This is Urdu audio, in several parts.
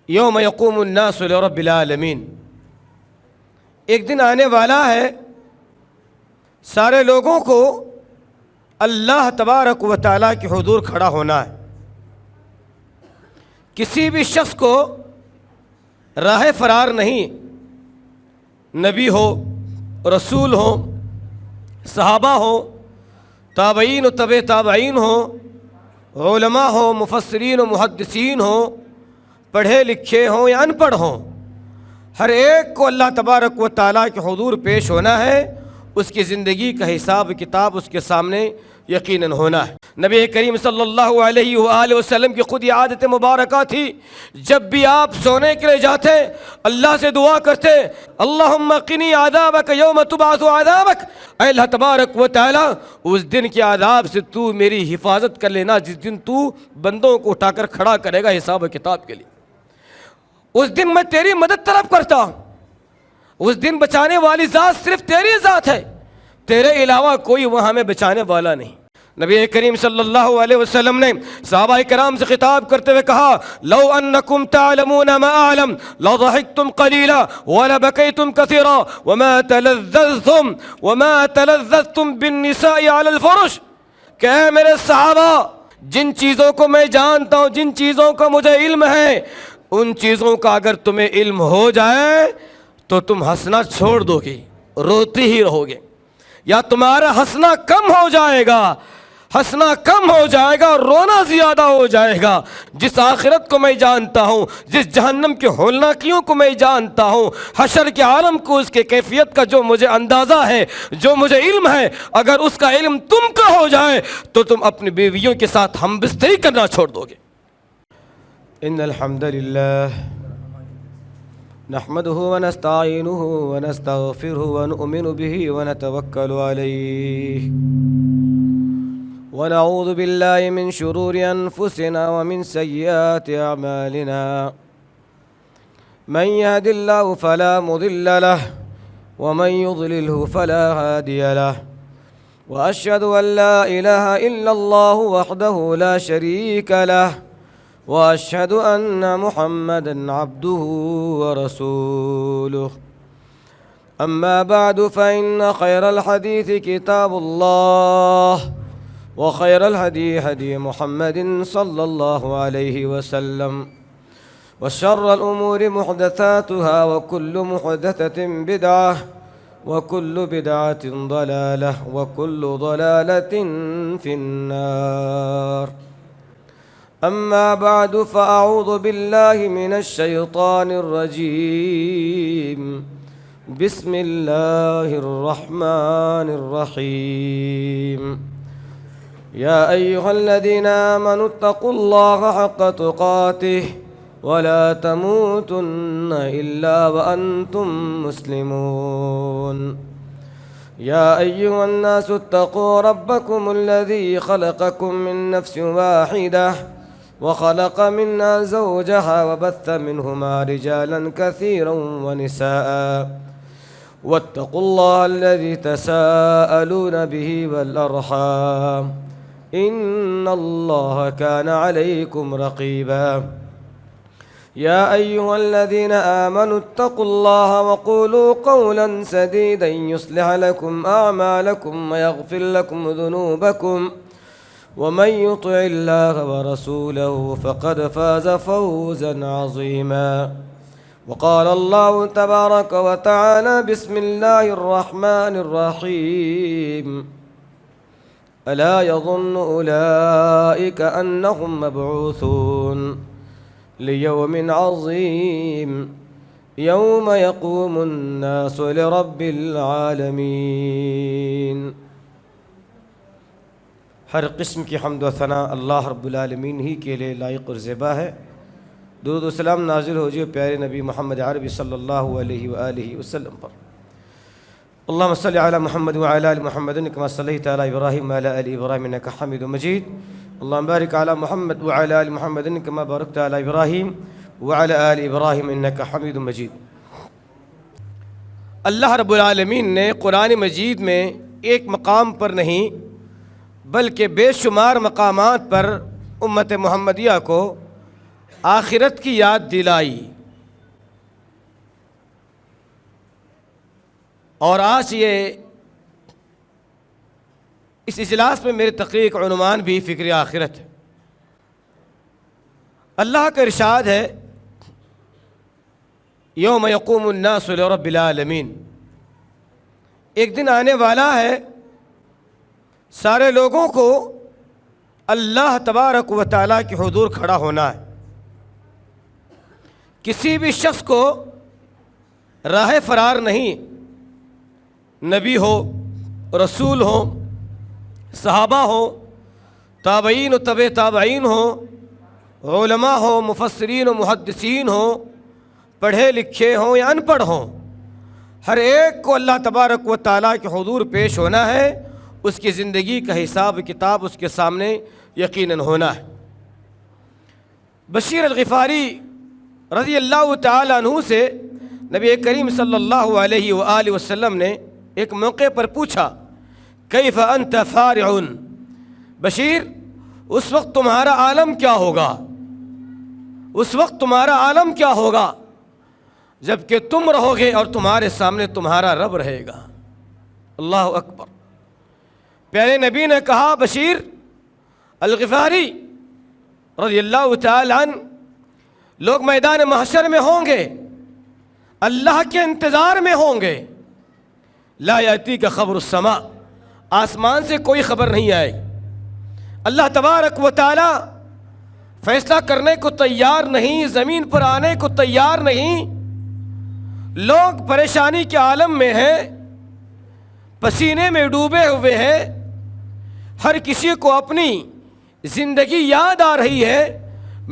یوم یقوم الناس لرب العالمین، ایک دن آنے والا ہے سارے لوگوں کو اللہ تبارک و تعالیٰ کے حضور کھڑا ہونا ہے۔ کسی بھی شخص کو راہ فرار نہیں، نبی ہو، رسول ہو، صحابہ ہو، تابعین و تبع تابعین ہو، علماء ہو، مفسرین و محدثین ہو، پڑھے لکھے ہوں یا ان پڑھ ہوں، ہر ایک کو اللہ تبارک و تعالیٰ کے حضور پیش ہونا ہے۔ اس کی زندگی کا حساب کتاب اس کے سامنے یقیناً ہونا ہے۔ نبی کریم صلی اللہ علیہ وآلہ وسلم کی خود یہ عادت مبارکہ تھی، جب بھی آپ سونے کے لیے جاتے اللہ سے دعا کرتے، اللہم قنی عذابک یوم تبعث عذابک، اے اللہ تبارک و تعالیٰ اس دن کے عذاب سے تو میری حفاظت کر لینا جس دن تو بندوں کو اٹھا کر کھڑا کرے گا حساب کتاب کے لیے۔ اس دن میں تیری مدد طلب کرتا ہوں، اس دن بچانے والی ذات صرف تیری ذات ہے، تیرے علاوہ کوئی وہاں میں بچانے والا نہیں۔ نبی کریم صلی اللہ علیہ وسلم نے صحابہ کرام سے خطاب کرتے ہوئے کہا، لو انکم تعلمون ما اعلم لضحکتم قلیلا ولبکیتم کثیرا وما تلذذتم بالنساء علی الفرش، کہ اے میرے صحابہ، جن چیزوں کو میں جانتا ہوں، جن چیزوں کا مجھے علم ہے، ان چیزوں کا اگر تمہیں علم ہو جائے تو تم ہنسنا چھوڑ دو گے، روتی ہی رہو گے، یا تمہارا ہنسنا کم ہو جائے گا، ہنسنا کم ہو جائے گا اور رونا زیادہ ہو جائے گا۔ جس آخرت کو میں جانتا ہوں، جس جہنم کے ہولناکیوں کو میں جانتا ہوں، حشر کے عالم کو، اس کے کیفیت کا جو مجھے اندازہ ہے، جو مجھے علم ہے، اگر اس کا علم تم کا ہو جائے تو تم اپنی بیویوں کے ساتھ ہم بستری کرنا چھوڑ دو گے۔ ان الحمد للہ نحمده ونستعینه ونستغفره ونؤمن به ونتوکل علیہ ونعوذ باللہ من شرور انفسنا ومن سیئات اعمالنا، من يهد الله فلا مضل له ومن يضلله فلا هادي له، واشهد ان لا اله الا الله وحده لا شريك له، واشهد ان محمدا عبده ورسوله، اما بعد فان خير الحديث كتاب الله، وخير الهدي هدي محمد صلى الله عليه وسلم، وشر الامور محدثاتها وكل محدثة بدعة، وكل بدعة ضلالة، وكل ضلالة في النار۔ أما بعد فأعوذ بالله من الشيطان الرجيم، بسم الله الرحمن الرحيم، يا أيها الذين آمنوا اتقوا الله حق تقاته ولا تموتن إلا وأنتم مسلمون، يا أيها الناس اتقوا ربكم الذي خلقكم من نفس واحدة وخلق منها زوجها وبث منهما رجالا كثيرا ونساء، واتقوا الله الذي تساءلون به والأرحام، إن الله كان عليكم رقيبا، يا أيها الذين آمنوا اتقوا الله وقولوا قولا سديدا يصلح لكم أعمالكم ويغفر لكم ذنوبكم، ومن يطع الله ورسوله فقد فاز فوزا عظيما۔ وقال الله تبارك وتعالى، بسم الله الرحمن الرحيم، ألا يظن أولئك أنهم مبعوثون ليوم عظيم يوم يقوم الناس لرب العالمين۔ ہر قسم کی حمد و ثنا اللہ رب العالمین ہی کے لیے لائق اور زیبا ہے۔ درود و سلام نازل ہو جو پیارے نبی محمد عربی صلی اللہ علیہ وآلہ وسلم پر۔ اللہم صلی علی محمد وعلی آل محمد کما صلیت علی ابراہیم وعلی آل ابراہیم انک حمید مجید، اللہم بارک علی محمد وعلی آل محمد کما بارکت علی ابراہیم وعلی آل ابراہیم انک حمید مجید۔ اللہ رب العالمین نے قرآن مجید میں ایک مقام پر نہیں بلکہ بے شمار مقامات پر امت محمدیہ کو آخرت کی یاد دلائی۔ اور آج یہ اس اجلاس میں میری تقریر کا عنوان بھی فکر آخرت ہے۔ اللہ کا ارشاد ہے یوم یقوم الناس لرب العالمین، ایک دن آنے والا ہے سارے لوگوں کو اللہ تبارک و تعالیٰ کے حضور کھڑا ہونا ہے۔ کسی بھی شخص کو راہ فرار نہیں، نبی ہو، رسول ہو، صحابہ ہو، تابعین و تبع تابعین ہو، علماء ہو، مفسرین و محدثین ہو، پڑھے لکھے ہوں یا ان پڑھ ہوں، ہر ایک کو اللہ تبارک و تعالیٰ کے حضور پیش ہونا ہے۔ اس کی زندگی کا حساب کتاب اس کے سامنے یقیناً ہونا ہے۔ بشیر الغفاری رضی اللہ تعالیٰ عنہ سے نبی کریم صلی اللہ علیہ وآلہ وسلم نے ایک موقع پر پوچھا کیف انت فارع، بشیر اس وقت تمہارا عالم کیا ہوگا، اس وقت تمہارا عالم کیا ہوگا جب کہ تم رہو گے اور تمہارے سامنے تمہارا رب رہے گا۔ اللہ اکبر۔ پیارے نبی نے کہا بشیر الغفاری رضی اللہ تعالی عنہ، لوگ میدان محشر میں ہوں گے، اللہ کے انتظار میں ہوں گے، لا یاتی کا خبر السماء، آسمان سے کوئی خبر نہیں آئے، اللہ تبارک و تعالی فیصلہ کرنے کو تیار نہیں، زمین پر آنے کو تیار نہیں، لوگ پریشانی کے عالم میں ہیں، پسینے میں ڈوبے ہوئے ہیں، ہر کسی کو اپنی زندگی یاد آ رہی ہے،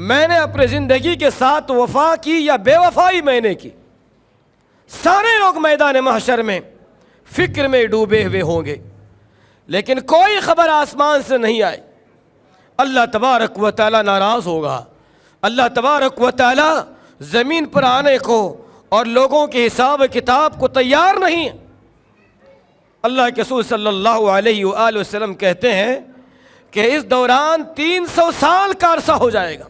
میں نے اپنے زندگی کے ساتھ وفا کی یا بے وفائی میں نے کی۔ سارے لوگ میدان محشر میں فکر میں ڈوبے ہوئے ہوں گے، لیکن کوئی خبر آسمان سے نہیں آئی۔ اللہ تبارک و تعالی ناراض ہوگا، اللہ تبارک و تعالی زمین پر آنے کو اور لوگوں کے حساب کتاب کو تیار نہیں۔ اللہ کے رسول صلی اللہ علیہ وآلہ وسلم کہتے ہیں کہ اس دوران 300 سال کا عرصہ ہو جائے گا،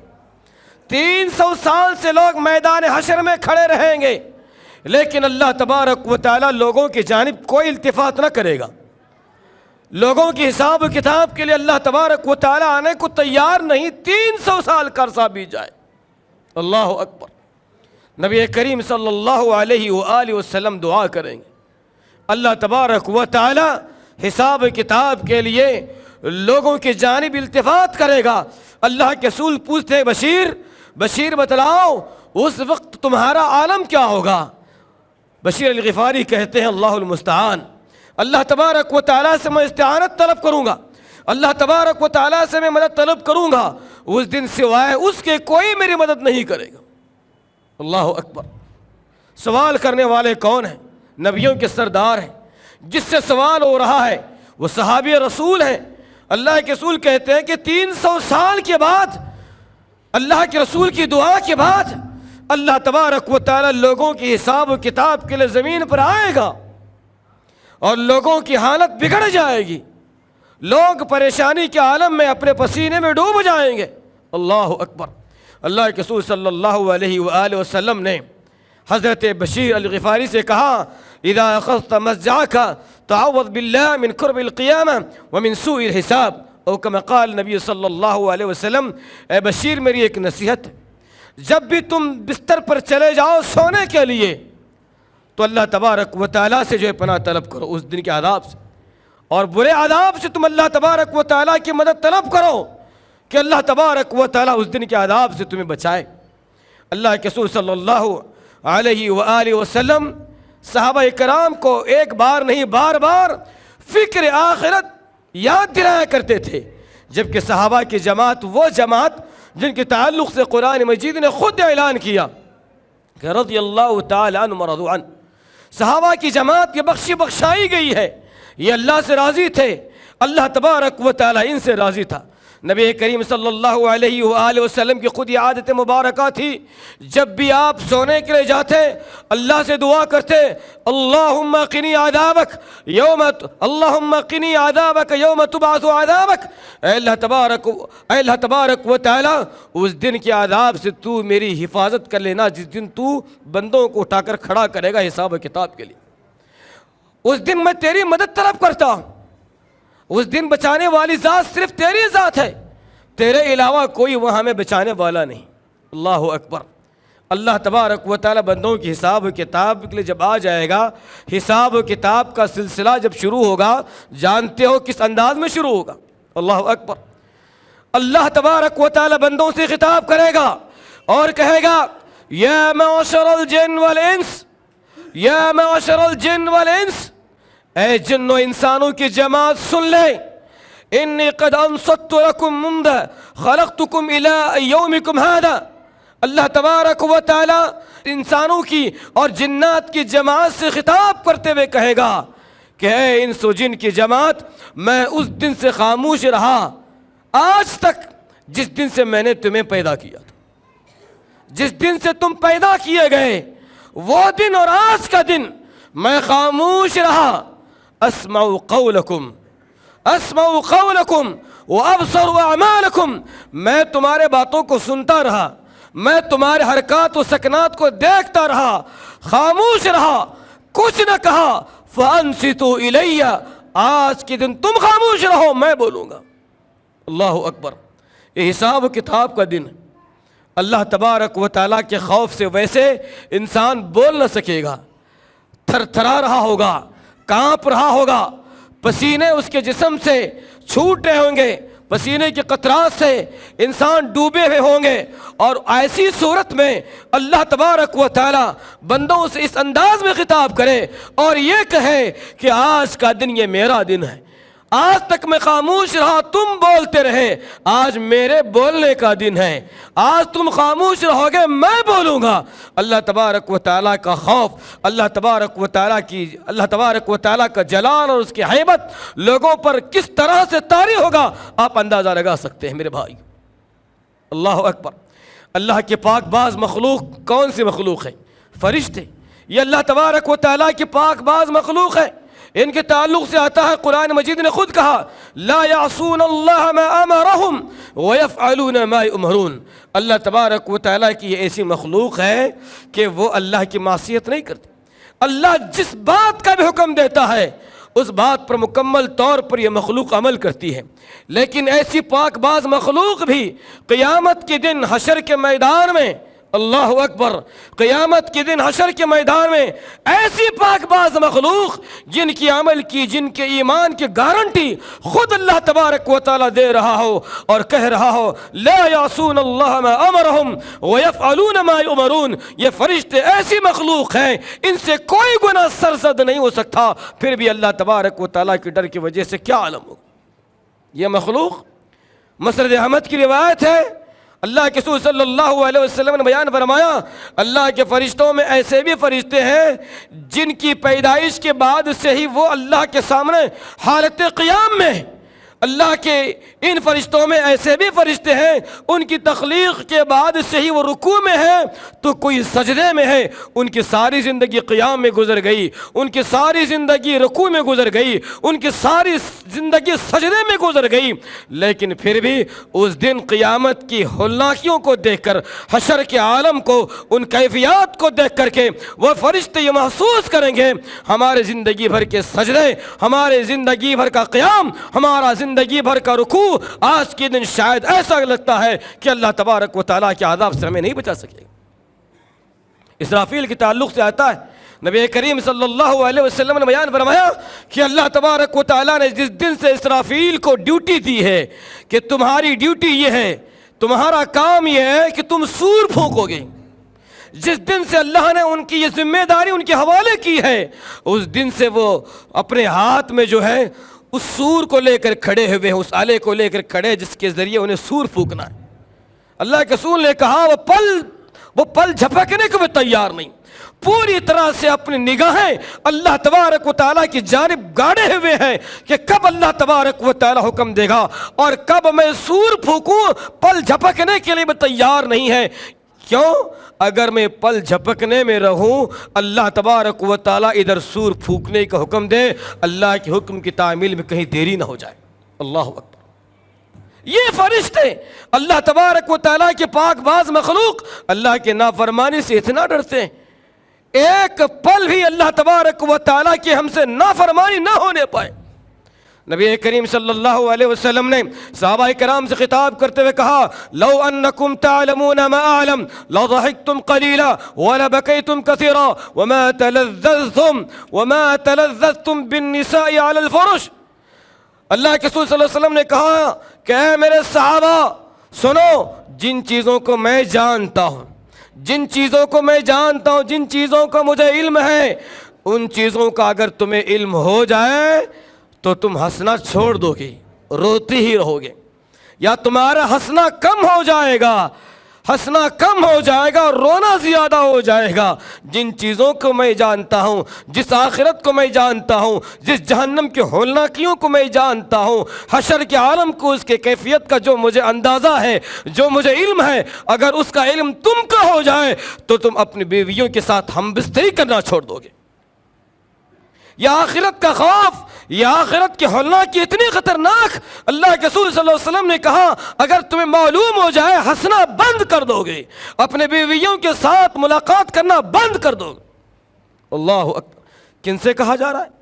300 سال سے لوگ میدان حشر میں کھڑے رہیں گے، لیکن اللہ تبارک و تعالی لوگوں کی جانب کوئی التفات نہ کرے گا، لوگوں کی حساب کتاب کے لیے اللہ تبارک و تعالی آنے کو تیار نہیں۔ 300 سال کا عرصہ بیت جائے۔ اللہ اکبر۔ نبی کریم صلی اللہ علیہ وآلہ وسلم دعا کریں گے، اللہ تبارک و تعالی حساب کتاب کے لیے لوگوں کی جانب التفات کرے گا۔ اللہ کے رسول پوچھتے ہیں بشیر بتلاؤ اس وقت تمہارا عالم کیا ہوگا؟ بشیر الغفاری کہتے ہیں اللہ المستعان، اللہ تبارک و تعالیٰ سے میں استعانت طلب کروں گا، اللہ تبارک و تعالیٰ سے میں مدد طلب کروں گا، اس دن سوائے اس کے کوئی میری مدد نہیں کرے گا۔ اللہ اکبر۔ سوال کرنے والے کون ہیں؟ نبیوں کے سردار ہیں۔ جس سے سوال ہو رہا ہے وہ صحابی رسول ہیں۔ اللہ کے رسول کہتے ہیں کہ 300 سال کے بعد، اللہ کے رسول کی دعا کے بعد، اللہ تبارک و تعالی لوگوں کی حساب و کتاب کے لیے زمین پر آئے گا اور لوگوں کی حالت بگڑ جائے گی، لوگ پریشانی کے عالم میں اپنے پسینے میں ڈوب جائیں گے۔ اللہ اکبر۔ اللہ کے رسول صلی اللہ علیہ وآلہ وسلم نے حضرت بشیر الغفاری سے کہا اذا اخذت مضجعك تعوذ باللہ من کرب القیامہ ومن سوء الحساب، او کما قال نبی صلی اللہ علیہ وسلم، اے بشیر میری ایک نصیحت ہے، جب بھی تم بستر پر چلے جاؤ سونے کے لیے تو اللہ تبارک و تعالیٰ سے جو ہے پناہ طلب کرو اس دن کے عذاب سے، اور برے عذاب سے تم اللہ تبارک و تعالیٰ کی مدد طلب کرو کہ اللہ تبارک و تعالیٰ اس دن کے عذاب سے تمہیں بچائے۔ اللہ کے رسول صلی اللہ علیہ وآلہ وسلم صحابہ کرام کو ایک بار نہیں بار بار فکر آخرت یاد دلایا کرتے تھے، جبکہ صحابہ کی جماعت وہ جماعت جن کے تعلق سے قرآن مجید نے خود اعلان کیا کہ رضی اللہ تعالی عنہ ورضوا عنہ، صحابہ کی جماعت یہ بخشائی گئی ہے، یہ اللہ سے راضی تھے، اللہ تبارک و تعالی ان سے راضی تھا۔ نبی کریم صلی اللہ علیہ وآلہ وسلم کی خود یہ عادت مبارکہ تھی، جب بھی آپ سونے کے لیے جاتے اللہ سے دعا کرتے، اللہم قنی عذابک یوم تبعث عذابک، اے اللہ تبارک و تعالی اس دن کے عذاب سے تو میری حفاظت کر لینا جس دن تو بندوں کو اٹھا کر کھڑا کرے گا حساب و کتاب کے لیے۔ اس دن میں تیری مدد طلب کرتا ہوں، اس دن بچانے والی ذات صرف تیری ذات ہے، تیرے علاوہ کوئی وہاں میں بچانے والا نہیں۔ اللہ اکبر۔ اللہ تبارک و تعالی بندوں کی حساب و کتاب کے لیے جب آ جائے گا، حساب و کتاب کا سلسلہ جب شروع ہوگا، جانتے ہو کس انداز میں شروع ہوگا؟ اللہ اکبر۔ اللہ تبارک و تعالی بندوں سے خطاب کرے گا اور کہے گا، یا معشر الجن والانس، یا معشر الجن والانس، اے جن و انسانوں کی جماعت سن لے، انی قد انصت لکم منذ خلقتکم الی یومکم ھذا۔ اللہ تبارک و تعالی انسانوں کی اور جنات کی جماعت سے خطاب کرتے ہوئے کہے گا کہ اے انس و جن کی جماعت، میں اس دن سے خاموش رہا آج تک جس دن سے میں نے تمہیں پیدا کیا تھا۔ جس دن سے تم پیدا کیے گئے وہ دن اور آج کا دن میں خاموش رہا۔ اسمع قولکم وابصر اعمالکم، میں تمہارے باتوں کو سنتا رہا، میں تمہارے حرکات و سکنات کو دیکھتا رہا، خاموش رہا، کچھ نہ کہا۔ فانصتوا الی، آج کے دن تم خاموش رہو، میں بولوں گا۔ اللہ اکبر۔ یہ حساب و کتاب کا دن ہے۔ اللہ تبارک و تعالیٰ کے خوف سے ویسے انسان بول نہ سکے گا، تھر تھرا رہا ہوگا، کانپ رہا ہوگا، پسینے اس کے جسم سے چھوٹ رہے ہوں گے، پسینے کے قطرات سے انسان ڈوبے ہوئے ہوں گے، اور ایسی صورت میں اللہ تبارک و تعالی بندوں سے اس انداز میں خطاب کرے اور یہ کہے کہ آج کا دن یہ میرا دن ہے، آج تک میں خاموش رہا، تم بولتے رہے، آج میرے بولنے کا دن ہے، آج تم خاموش رہو گے، میں بولوں گا۔ اللہ تبارک و تعالیٰ کا خوف، اللہ تبارک و تعالیٰ کا جلال اور اس کی ہیبت لوگوں پر کس طرح سے طاری ہوگا، آپ اندازہ لگا سکتے ہیں میرے بھائی۔ اللہ اکبر۔ اللہ کے پاک باز مخلوق کون سی مخلوق ہے؟ فرشتے۔ یہ اللہ تبارک و تعالیٰ کی پاک باز مخلوق ہے، ان کے تعلق سے آتا ہے، قرآن مجید نے خود کہا، لا یعصون اللہ ما امرہم ویفعلون ما یؤمرون۔ اللہ تبارک و تعالیٰ کی یہ ایسی مخلوق ہے کہ وہ اللہ کی معصیت نہیں کرتی۔ اللہ جس بات کا بھی حکم دیتا ہے اس بات پر مکمل طور پر یہ مخلوق عمل کرتی ہے، لیکن ایسی پاک باز مخلوق بھی قیامت کے دن حشر کے میدان میں، اللہ اکبر، قیامت کے دن حشر کے میدان میں ایسی پاک باز مخلوق جن کی عمل کی، جن کے ایمان کی گارنٹی خود اللہ تبارک و تعالی دے رہا ہو اور کہہ رہا ہو، لا یعصون اللہ ما امرہم ویفعلون ما یؤمرون۔ یہ فرشتے ایسی مخلوق ہیں، ان سے کوئی گناہ سرزد نہیں ہو سکتا، پھر بھی اللہ تبارک و تعالی کے ڈر کی وجہ سے کیا عالم ہو۔ یہ مخلوق، مسند احمد کی روایت ہے، اللہ کے رسول صلی اللہ علیہ وسلم نے بیان فرمایا، اللہ کے فرشتوں میں ایسے بھی فرشتے ہیں جن کی پیدائش کے بعد سے ہی وہ اللہ کے سامنے حالت قیام میں ہیں۔ اللہ کے ان فرشتوں میں ایسے بھی فرشتے ہیں ان کی تخلیق کے بعد سے ہی وہ رکوع میں ہیں تو کوئی سجدے میں ہے، ان کی ساری زندگی قیام میں گزر گئی، ان کی ساری زندگی رکوع میں گزر گئی، ان کی ساری زندگی سجدے میں گزر گئی، لیکن پھر بھی اس دن قیامت کی ہولناکیوں کو دیکھ کر، حشر کے عالم کو، ان کیفیات کو دیکھ کر کے وہ فرشتے یہ محسوس کریں گے، ہمارے زندگی بھر کے سجدے، ہمارے زندگی بھر کا قیام، ہمارا زندگی بھر کا رکوع آج کے دن شاید ایسا لگتا ہے کہ اللہ تبارک و تعالیٰ کے عذاب سے ہمیں نہیں بچا سکے گا۔ اسرافیل کے تعلق سے آتا ہے، نبی کریم صلی اللہ علیہ وسلم نے بیان فرمایا کہ اللہ تبارک و تعالیٰ نے جس دن سے اسرافیل کو ڈیوٹی دی ہے کہ تمہاری ڈیوٹی یہ ہے، تمہارا کام یہ ہے کہ تم سور پھونکو گے، جس دن سے اللہ نے ان کی یہ ذمہ داری ان کے حوالے کی ہے، اس دن سے وہ اپنے ہاتھ میں جو ہے اس سور کو لے کر کھڑے ہوئے ہیں، اس آلے کو لے کر کھڑے جس کے ذریعے انہیں سور پھونکنا ہے۔ اللہ کے رسول نے کہا وہ پل وہ پل جھپکنے کو بھی تیار نہیں، پوری طرح سے اپنی نگاہیں اللہ تبارک و تعالیٰ کی جانب گاڑے ہوئے ہیں کہ کب اللہ تبارک و تعالیٰ حکم دے گا اور کب میں سور پھونکوں، پل جھپکنے کے لیے بھی تیار نہیں ہے۔ کیوں؟ اگر میں پل جھپکنے میں رہوں، اللہ تبارک و تعالیٰ ادھر سور پھونکنے کا حکم دے، اللہ کے حکم کی تعمیل میں کہیں دیری نہ ہو جائے۔ اللہ اکبر۔ یہ فرشتے اللہ تبارک و تعالیٰ کے پاک باز مخلوق اللہ کے نافرمانی سے اتنا ڈرتے ہیں، ایک پل بھی اللہ تبارک و تعالیٰ کی ہم سے نافرمانی نہ ہونے پائے۔ نبی کریم صلی اللہ علیہ وسلم نے صحابہ کرام سے خطاب کرتے ہوئے کہا، لو انکم تعلمون ما اعلم لضحکتم قلیلا ولبکیتم کثیرا وما تلذذتم بالنساء علی الفرش۔ اللہ کے رسول صلی اللہ علیہ وسلم نے کہا کہ اے میرے صحابہ سنو، جن چیزوں کو میں جانتا ہوں، جن چیزوں کو میں جانتا ہوں، جن چیزوں کا مجھے علم ہے، ان چیزوں کا اگر تمہیں علم ہو جائے تو تم ہنسنا چھوڑ دو گے، روتی ہی رہو گے، یا تمہارا ہنسنا کم ہو جائے گا، ہنسنا کم ہو جائے گا اور رونا زیادہ ہو جائے گا۔ جن چیزوں کو میں جانتا ہوں، جس آخرت کو میں جانتا ہوں، جس جہنم کے ہولناکیوں کو میں جانتا ہوں، حشر کے عالم کو، اس کے کیفیت کا جو مجھے اندازہ ہے، جو مجھے علم ہے، اگر اس کا علم تم کا ہو جائے تو تم اپنی بیویوں کے ساتھ ہم بستری کرنا چھوڑ دو گے۔ یہ آخرت کا خوف، یہ آخرت کی ہولناکی اتنی خطرناک، اللہ کے رسول صلی اللہ علیہ وسلم نے کہا اگر تمہیں معلوم ہو جائے ہنسنا بند کر دو گے، اپنے بیویوں کے ساتھ ملاقات کرنا بند کر دو گے۔ اللہ اکبر۔ کن سے کہا جا رہا ہے؟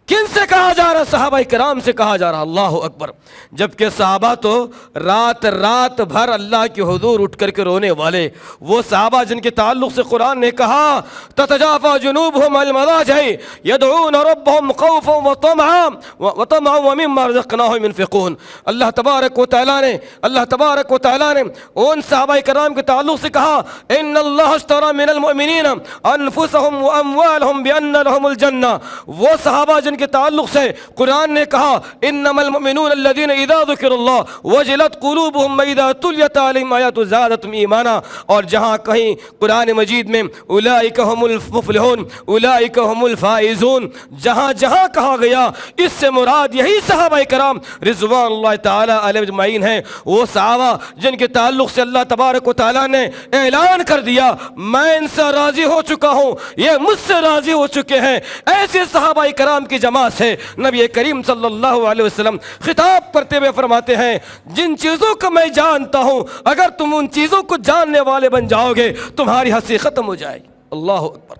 کن سے کہا جا رہا ہے؟ صحابہ کرام سے کہا جا رہا ہے۔ اللہ اکبر۔ جبکہ صحابہ تو رات بھر اللہ کے حضور اٹھ کر کے رونے والے، وہ صحابہ جن کے تعلق سے قرآن نے کہا تتجافى جنوبهم عن المضاجع يدعون ربهم خوفا وطمعا ومما رزقناهم ينفقون۔ اللہ تبارک و تعالیٰ نے ان صحابہ کرام کے تعلق سے کہا ان اللہ اشترى من المؤمنین انفسهم واموالهم بان لهم الجنہ۔ وہ صحابہ جن کے تعلق سے قرآن نے کہا انما المؤمنون الذين اذا ذكر الله وجلت قلوبهم واذا تليت عليهم آياته زادتهم ایمانا، اور جہاں کہیں قرآن مجید میں اولئک هم المفلحون اولئک هم الفائزون، جہاں جہاں کہا گیا اس سے مراد یہی صحابہ کرام رضوان اللہ تعالی علیہم اجمعین ہیں، وہ صحابہ جن کے تعلق سے اللہ تبارک و تعالی نے اعلان کر دیا میں ان سے راضی ہو چکا ہوں، یہ مجھ سے راضی ہو چکے ہیں۔ ایسے صحابہ کرام کی جماعت سے نبی کریم صلی اللہ علیہ وسلم خطاب کرتے ہوئے فرماتے ہیں جن چیزوں کو میں جانتا ہوں اگر تم ان چیزوں کو جاننے والے بن جاؤ گے تمہاری ہنسی ختم ہو جائے گی۔ اللہ اکبر۔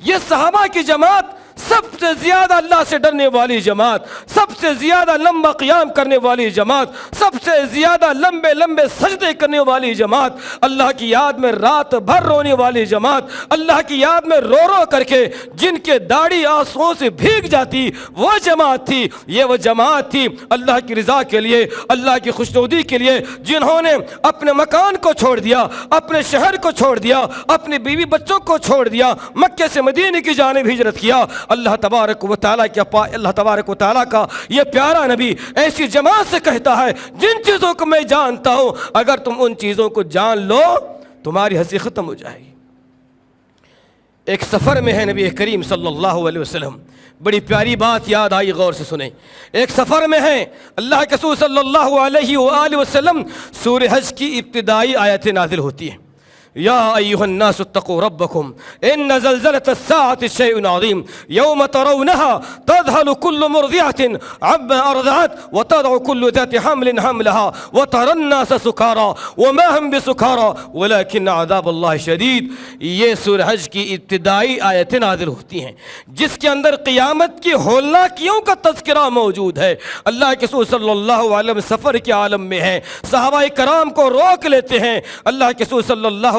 یہ صحابہ کی جماعت سب سے زیادہ اللہ سے ڈرنے والی جماعت، سب سے زیادہ لمبا قیام کرنے والی جماعت، سب سے زیادہ لمبے لمبے سجدے کرنے والی جماعت، اللہ کی یاد میں رات بھر رونے والی جماعت، اللہ کی یاد میں رو رو کر کے جن کے داڑھی آنسوؤں سے بھیگ جاتی وہ جماعت تھی۔ یہ وہ جماعت تھی اللہ کی رضا کے لیے، اللہ کی خوشنودی کے لیے، جنہوں نے اپنے مکان کو چھوڑ دیا، اپنے شہر کو چھوڑ دیا، اپنے بیوی بچوں کو چھوڑ دیا، مکے سے مدینے کی جانب ہجرت کیا۔ اللہ تبارک و تعالیٰ کا یہ پیارا نبی ایسی جماعت سے کہتا ہے جن چیزوں کو میں جانتا ہوں اگر تم ان چیزوں کو جان لو تمہاری ہنسی ختم ہو جائے گی۔ ایک سفر میں ہے نبی کریم صلی اللہ علیہ وسلم، بڑی پیاری بات یاد آئی، غور سے سنیں۔ ایک سفر میں ہے، اللہ کے رسول صلی اللہ علیہ وآلہ وسلم، سورہ حج کی ابتدائی آیتیں نازل ہوتی ہیں۔ یا ایھا الناس اتقوا ربکم ان زلزلۃ الساعۃ شیء عظیم یوم ترونها تذهل كل مرضعة عما ارضعت وتضع كل ذات حمل حملها وترى الناس سکارى وما هم بسکارى ولكن عذاب اللہ شدید۔ یہ سورہ حج کی ابتدائی آیتیں نازل ہوتی ہیں جس کے اندر قیامت کی ہولناکیوں کا تذکرہ موجود ہے۔ اللہ کے رسول صلی اللہ علیہ وسلم سفر کے عالم میں ہیں، صحابہ کرام کو روک لیتے ہیں، اللہ کے رسول صلی اللہ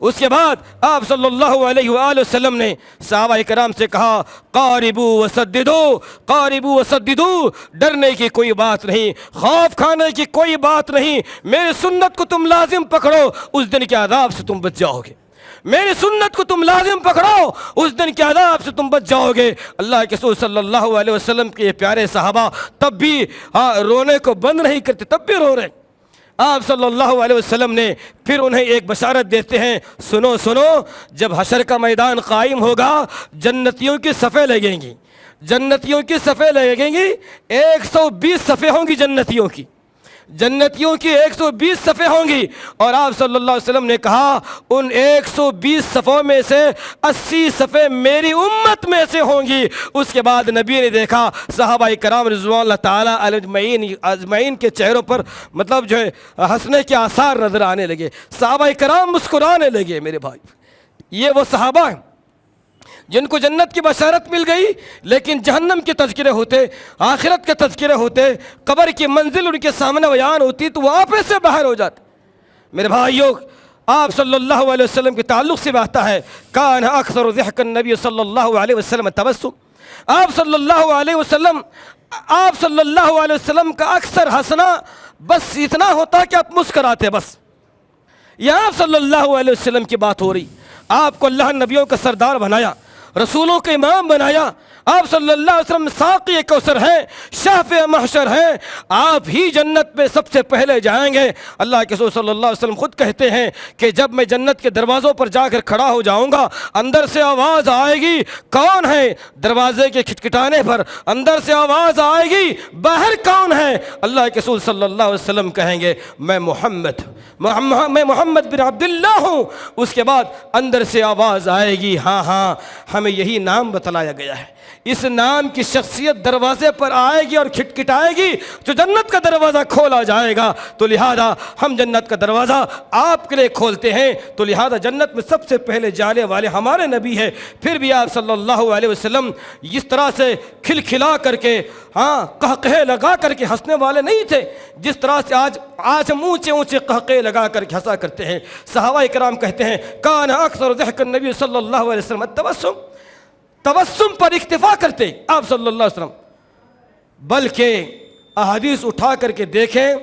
اس کے بعد آپ صلی اللہ علیہ وآلہ وسلم نے صحابہ کرام سے کہا قاربو وسددو، قاربو وسددو، ڈرنے کی کوئی بات نہیں، خوف کھانے کی کوئی بات نہیں، میری سنت کو تم لازم پکڑو، اس دن کے عذاب سے تم بچ جاؤ گے، میری سنت کو تم لازم پکڑو، اس دن کے عذاب سے تم بچ جاؤ گے۔ اللہ کے رسول صلی اللہ علیہ وسلم کے یہ پیارے صحابہ تب بھی رونے کو بند نہیں کرتے، تب بھی رو رہے۔ آپ صلی اللہ علیہ وسلم نے پھر انہیں ایک بشارت دیتے ہیں، سنو سنو، جب حشر کا میدان قائم ہوگا جنتیوں کی صفیں لگیں گی، جنتیوں کی صفیں لگیں گی، 120 صفیں ہوں گی جنتیوں کی، جنتیوں کی 120 صفیں ہوں گی، اور آپ صلی اللہ علیہ وسلم نے کہا ان 120 صفوں میں سے 80 صفیں میری امت میں سے ہوں گی۔ اس کے بعد نبی نے دیکھا صحابہ کرام رضوان اللہ تعالیٰ علیہ اجمعین کے چہروں پر مطلب جو ہے ہنسنے کے آثار نظر آنے لگے، صحابہ کرام مسکرانے لگے۔ میرے بھائی، یہ وہ صحابہ ہیں جن کو جنت کی بشارت مل گئی، لیکن جہنم کے تذکرے ہوتے، آخرت کے تذکرے ہوتے، قبر کی منزل ان کے سامنے بیان ہوتی تو وہ آپے سے باہر ہو جاتے۔ میرے بھائیوں، آپ صلی اللہ علیہ وسلم کے تعلق سے آتا ہے کان اکثر ضحک النبی صلی اللہ علیہ وسلم تبسم، آپ صلی اللہ علیہ وسلم کا اکثر ہنسنا بس اتنا ہوتا کہ آپ مسکراتے بس۔ یہ آپ صلی اللہ علیہ وسلم کی بات ہو رہی، آپ کو اللہ نبیوں کا سردار بنایا، رسولوں کے امام بنایا، آپ صلی اللہ علیہ وسلم ساقی کوثر ہیں، شافع محشر ہیں، آپ ہی جنت میں سب سے پہلے جائیں گے۔ اللہ کے رسول صلی اللہ علیہ وسلم خود کہتے ہیں کہ جب میں جنت کے دروازوں پر جا کر کھڑا ہو جاؤں گا، اندر سے آواز آئے گی، کون ہے؟ دروازے کے کھٹکھٹانے پر اندر سے آواز آئے گی، باہر کون ہے؟ اللہ کے رسول صلی اللہ علیہ وسلم کہیں گے میں محمد بن عبداللہ ہوں۔ اس کے بعد اندر سے آواز آئے گی ہاں ہاں ہمیں یہی نام بتلایا گیا ہے، اس نام کی شخصیت دروازے پر آئے گی اور کھٹکھٹائے گی تو جنت کا دروازہ کھولا جائے گا، تو لہذا ہم جنت کا دروازہ آپ کے لیے کھولتے ہیں، تو لہذا جنت میں سب سے پہلے جانے والے ہمارے نبی ہیں۔ پھر بھی آپ صلی اللہ علیہ وسلم اس طرح سے کھلکھلا کر کے قہقہے لگا کر کے ہنسنے والے نہیں تھے جس طرح سے آج ہم اونچے اونچے قہقہے لگا کر کے ہنسا کرتے ہیں۔ صحابہ کرام کہتے ہیں کان اکثر ضحک النبی صلی اللہ علیہ وسلم تبسم پر اکتفا کرتے آپ صلی اللہ علیہ وسلم، بلکہ احادیث اٹھا کر کے دیکھیں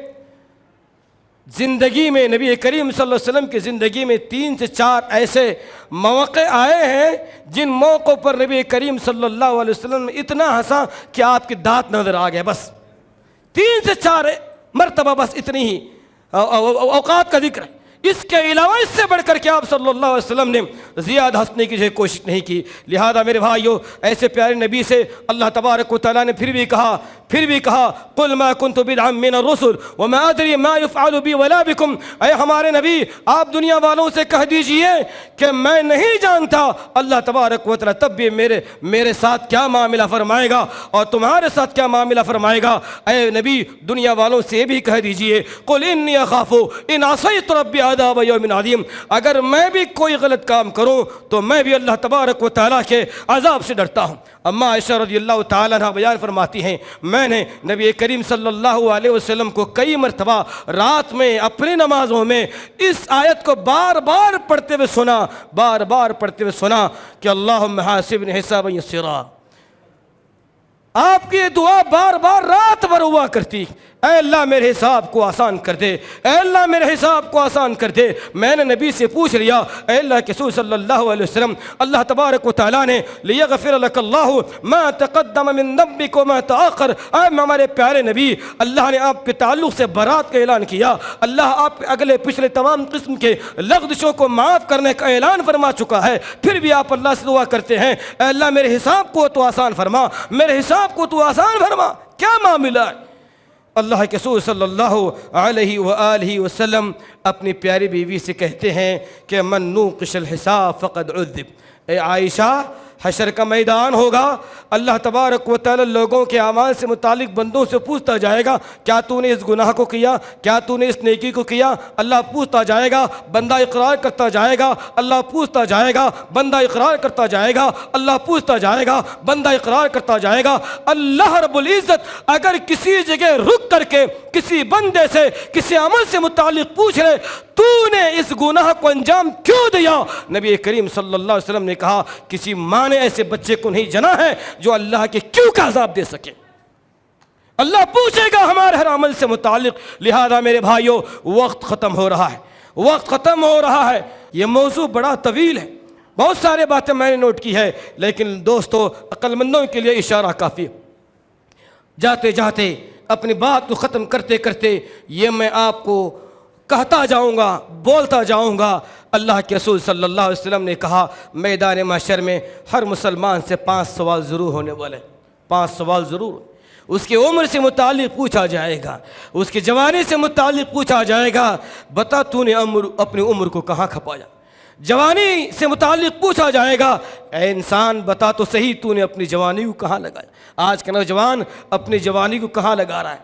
زندگی میں نبی کریم صلی اللہ علیہ وسلم کی زندگی میں 3 سے 4 ایسے مواقع آئے ہیں جن موقعوں پر نبی کریم صلی اللہ علیہ وسلم اتنا ہنسا کہ آپ کی دانت نظر آ گئے۔ بس 3 سے 4 مرتبہ، بس اتنی ہی اوقات کا ذکر ہے، اس کے علاوہ اس سے بڑھ کر کے آپ صلی اللہ علیہ وسلم نے زیادہ ہنسنے کی کوشش نہیں کی۔ لہذا میرے بھائیو، ایسے پیارے نبی سے اللہ تبارک و تعالیٰ نے پھر بھی کہا قل ما كنت بدعا من الرسل وما ادري ما يفعل بي ولا بكم، اے ہمارے نبی آپ دنیا والوں سے کہہ دیجئے کہ میں نہیں جانتا اللہ تبارک و تعالیٰ تب بھی میرے ساتھ کیا معاملہ فرمائے گا اور تمہارے ساتھ کیا معاملہ فرمائے گا۔ اے نبی دنیا والوں سے یہ بھی کہہ دیجئے قل انی اخاف ان عصیت ربی عذاب یوم عظیم، اگر میں بھی کوئی غلط کام کروں تو میں بھی اللہ تبارک و تعالیٰ کے عذاب سے ڈرتا ہوں۔ اما عائشہ رضی اللہ تعالیٰ عنہ بیان فرماتی ہیں میں نے نبی کریم صلی اللہ علیہ وسلم کو کئی مرتبہ رات میں اپنی نمازوں میں اس آیت کو بار بار پڑھتے ہوئے سنا کہ اللہم حاسبنی حسابا یسیرا۔ آپ کی یہ دعا بار بار رات بھر ہوا کرتی، اے اللہ میرے حساب کو آسان کر دے، اے اللہ میرے حساب کو آسان کر دے۔ میں نے نبی سے پوچھ لیا، اے اللہ کے رسول صلی اللہ علیہ وسلم، اللہ تبارک و تعالیٰ نے لیغفر لک اللہ ما تقدم من ذنبک وما تاخر، اے ہمارے پیارے نبی اللہ نے آپ کے تعلق سے برات کا اعلان کیا، اللہ آپ اگلے پچھلے تمام قسم کے لغزشوں کو معاف کرنے کا اعلان فرما چکا ہے، پھر بھی آپ اللہ سے دعا کرتے ہیں اے اللہ میرے حساب کو تو آسان فرما، میرے حساب کو تو آسان فرما۔ کیا معاملہ ہے؟ اللہ کے رسول صلی اللہ علیہ وآلہ وسلم اپنی پیاری بیوی سے کہتے ہیں کہ من نوقش الحساب فقد عذب، اے عائشہ حشر کا میدان ہوگا، اللہ تبارک و تعالی لوگوں کے اعمال سے متعلق بندوں سے پوچھتا جائے گا کیا تو نے اس گناہ کو کیا، کیا تو نے اس نیکی کو کیا، اللہ پوچھتا جائے گا، بندہ اقرار کرتا جائے گا، اللہ پوچھتا جائے گا، بندہ اقرار کرتا جائے گا، اللہ پوچھتا جائے گا، بندہ اقرار کرتا جائے گا۔ اللہ رب العزت اگر کسی جگہ رک کر کے کسی بندے سے کسی عمل سے متعلق پوچھ لے تو نے اس گناہ کو انجام کیوں دیا؟ نبی کریم صلی اللہ علیہ وسلم نے کہا کسی ماں نے ایسے بچے کو نہیں جنا ہے جو اللہ کے کیوں کا عذاب دے سکے۔ اللہ پوچھے گا ہمارے ہر عمل سے متعلق۔ لہذا میرے بھائیوں وقت ختم ہو رہا ہے، وقت ختم ہو رہا ہے۔ یہ موضوع بڑا طویل ہے، بہت سارے باتیں میں نے نوٹ کی ہے، لیکن دوستو عقل مندوں کے لیے اشارہ کافی ہے۔ جاتے جاتے اپنی بات کو ختم کرتے کرتے یہ میں آپ کو کہتا جاؤں گا، بولتا جاؤں گا۔ اللہ کے رسول صلی اللہ علیہ وسلم نے کہا میدان محشر میں ہر مسلمان سے 5 سوال ضرور ہونے والے، 5 سوال ضرور۔ اس کی عمر سے متعلق پوچھا جائے گا، اس کی جوانی سے متعلق پوچھا جائے گا، بتا تو نے اپنی عمر کو کہاں کھپایا۔ جوانی سے متعلق پوچھا جائے گا، اے انسان بتا تو صحیح تو نے اپنی جوانی کو کہاں لگایا۔ آج کا نوجوان اپنی جوانی کو کہاں لگا رہا ہے،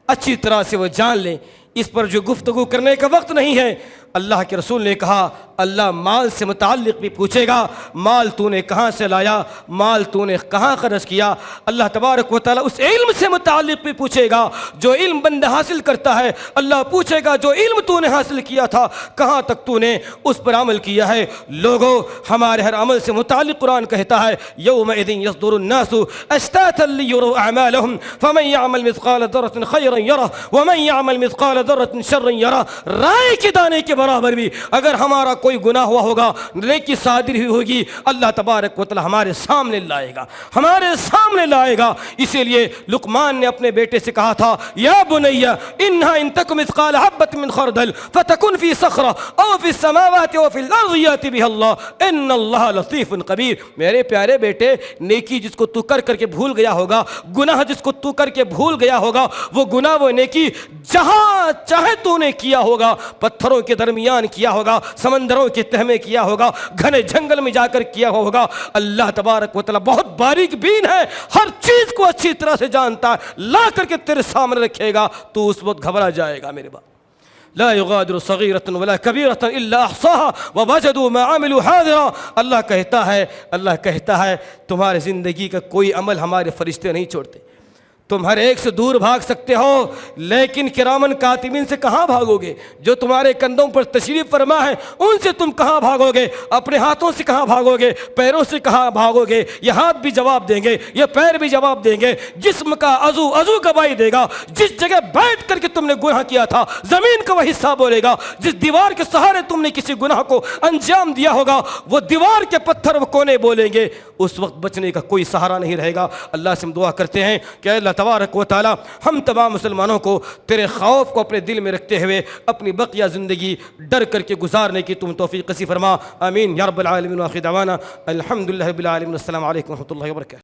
اچھی طرح سے وہ جان لیں۔ اس پر جو گفتگو کرنے کا وقت نہیں ہے۔ اللہ کے رسول نے کہا اللہ مال سے متعلق بھی پوچھے گا، مال تو نے کہاں سے لایا، مال تو نے کہاں خرچ کیا۔ اللہ تبارک و تعالیٰ اس علم سے متعلق بھی پوچھے گا جو علم بندہ حاصل کرتا ہے۔ اللہ پوچھے گا جو علم تو نے حاصل کیا تھا کہاں تک تو نے اس پر عمل کیا ہے۔ لوگوں ہمارے ہر عمل سے متعلق قرآن کہتا ہے یومئذ یصدر الناس اشتاتا لیروا اعمالهم فمن يعمل مثقال ذرة خيرا يره ومن يعمل مثقال ذرة شرا يره۔ رائے کے دانے کے برابر بھی اگر ہمارا کوئی گناہ ہوا ہوگا، نیکی صادر ہوئی ہوگی، اللہ تبارک و تعالی ہمارے سامنے لائے گا، ہمارے سامنے لائے گا۔ اسی لیے لقمان نے اپنے بیٹے سے کہا تھا یا بنی انہا ان تک مثقال حبۃ من خردل فتکن فی صخرہ او فی السماوات او فی الارض یأتی بها اللہ ان اللہ لطیف خبیر۔ میرے پیارے بیٹے نیکی جس کو تو کر کے بھول گیا ہوگا، گناہ جس کو تو کر کے بھول گیا ہوگا، وہ گناہ وہ نیکی جہاں چاہے تو نے کیا ہوگا، پتھروں کے درمیان کیا ہوگا، سمندروں کے تہ میں کیا ہوگا، گھنے جنگل میں جا کر کیا ہوگا۔ اللہ تبارک و تعالی بہت باریک بین ہے، ہر چیز کو اچھی طرح سے جانتا ہے، لا کر کے تیرے سامنے رکھے گا تو اس وقت گھبرا جائے گا۔ میرے باپ لا یغادر صغیرۃ ولا کبیرۃ الا احصاها ووجدوا ما عملوا حاضرا۔ اللہ کہتا ہے تمہاری زندگی کا کوئی عمل ہمارے فرشتے نہیں چھوڑتے۔ تم ہر ایک سے دور بھاگ سکتے ہو لیکن کرامن کاتبین سے کہاں بھاگو گے؟ جو تمہارے کندھوں پر تشریف فرما ہے ان سے تم کہاں بھاگو گے؟ اپنے ہاتھوں سے کہاں بھاگو گے؟ پیروں سے کہاں بھاگو گے؟ یہ ہاتھ بھی جواب دیں گے، یہ پیر بھی جواب دیں گے، جسم کا عضو گواہی دے گا۔ جس جگہ بیٹھ کر کے تم نے گناہ کیا تھا زمین کا وہ حصہ بولے گا، جس دیوار کے سہارے تم نے کسی گناہ کو انجام دیا ہوگا وہ دیوار کے پتھر وہ کونے بولیں گے۔ اس وقت بچنے کا کوئی سہارا نہیں رہے گا۔ اللہ سے ہم دعا کرتے ہیں کہ اللہ تبارک و تعالی ہم تمام مسلمانوں کو تیرے خوف کو اپنے دل میں رکھتے ہوئے اپنی بقیہ زندگی ڈر کر کے گزارنے کی تم توفیق نصیب فرما۔ آمین یا رب العالمین۔ وآخر دعوانا الحمدللہ رب العالمین۔ السلام علیکم ورحمۃ اللہ وبرکاتہ۔